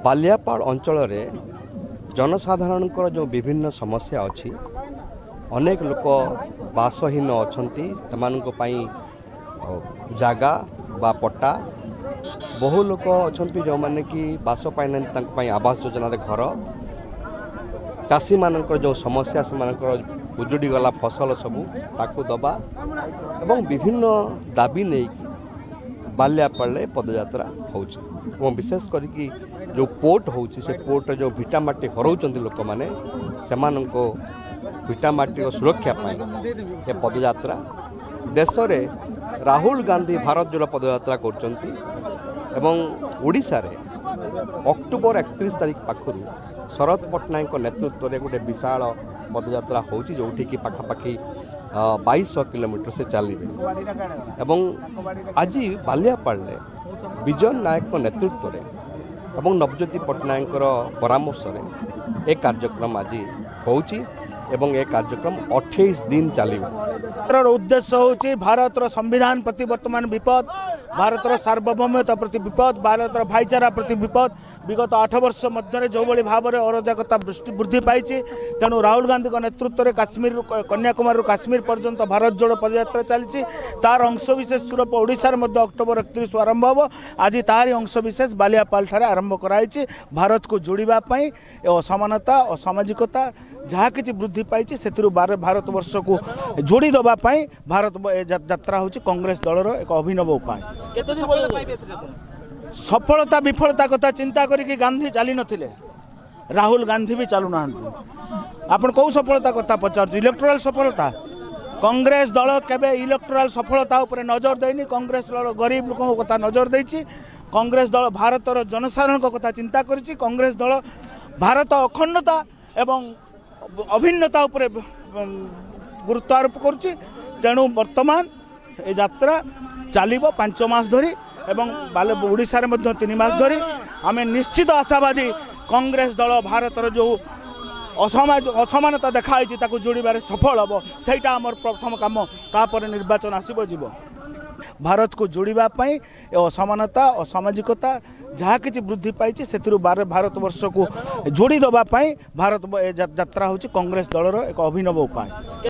बालियापाड़ अंचल जनसाधारण जो विभिन्न समस्या अच्छी अनेक लोक बासहीन अच्छा से जागा बा पट्टा बहु लोक अच्छा जो मैंने कि बास पाई आवास योजना घर चाषी मान जो समस्या से उजुड़ी गला फसल सबू ताकू दबा एवं विभिन्न दाबी नहीं बालियापाड़े पदयात्रा हो विशेष करके जो पोर्ट होची पोर्ट जो भिटामाटी हराउछन्ति लोक माने सेमानको भिटामाटी सुरक्षा ये पदयात्रा देश में राहुल गांधी भारत जोड़ पदयात्रा करछन्ति एवं ओडिशा रे अक्टोबर 31 तारीख पाखु शरद पट्टनायक नेतृत्व में गोटे विशाल पदयात्रा होची जोठी की पाखापाखि 2200 किलोमीटर से चलिए एवं आज बालियापाड़े विजय नायक नेतृत्व में एवं नवज्योति पट्टनायक परामर्श में एक कार्यक्रम आज होची एवं एक कार्यक्रम 28 दिन चलिए। उद्देश्य हूँ भारत संविधान प्रति वर्तमान विपद, भारत सार्वभौमता प्रति विपद, भारत भाईचारा प्रति विपद विगत 8 वर्ष मध्य जो भाई भाव में अराजकता वृद्धि पाई तेणु राहुल गांधी नेतृत्व में काश्मीर कन्याकुमारी काश्मीर पर्यंत भारत जोड़ पदयात्रा चली तार अंशविशेष स्वरूप ओडिशार अक्टोबर 31 आरंभ हम आज तारी अंशविशेष बालियापाल ठारे आरंभ कराई भारत को जोड़ापी असमानता असामाजिकता जहाँ कि वृद्धि पाई से भारत वर्ष को जोड़ी देवाई भारत यात्रा हूँ कांग्रेस दलर एक अभिनव उपाय। सफलता विफलता कथा चिंता करिकी गांधी चली नथिले, राहुल गांधी भी चलू ना आपण कौ सफलता कथा पचार इलेक्टोराल सफलता कांग्रेस दल केबे इलेक्टोराल सफलता उपर नजर देनी, कांग्रेस दल गरीब लोक कथा नजर देछि, कांग्रेस दल भारतर जनसाधारण कथा चिंता करिछि, कांग्रेस दल भारत अखंडता एवं अभिन्नता उपर गुरुत्व आरोप करुछि तेणु वर्तमान ए यात्रा चलिबो 5 मास धरी एवं ओडिशा रे मध्य 3 मास धरी आम निश्चित आशावादी कांग्रेस दल भारतर जो असमानता देखाई ताकू जोड़बार सफल हम सहीटा आमर प्रथम कम तापर निर्वाचन आसब जीव भारत को जोड़ापी असमानता असामाजिकता जहाँ कि वृद्धि पाई से भारत वर्ष को जोड़ी देवाई भारत यात्रा हूँ कांग्रेस दलर एक अभिनव उपाय।